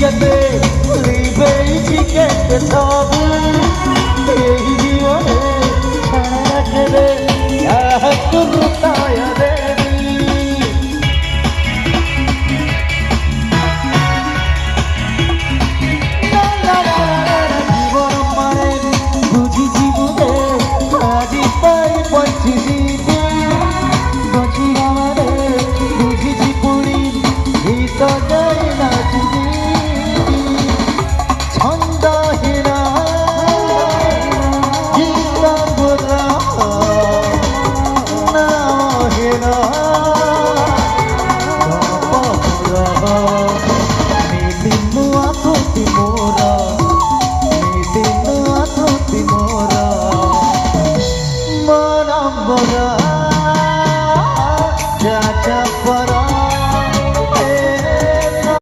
কেতে লিবেছি কেতে সবু এই জীবনে ছাড়া রাখবে রূপায় দেবী জীবন মানে বুঝিছি বুঝে আজি পাই পঞ্চিছি বঞ্চিরা মানে বুঝিছি পুরি ভিতরে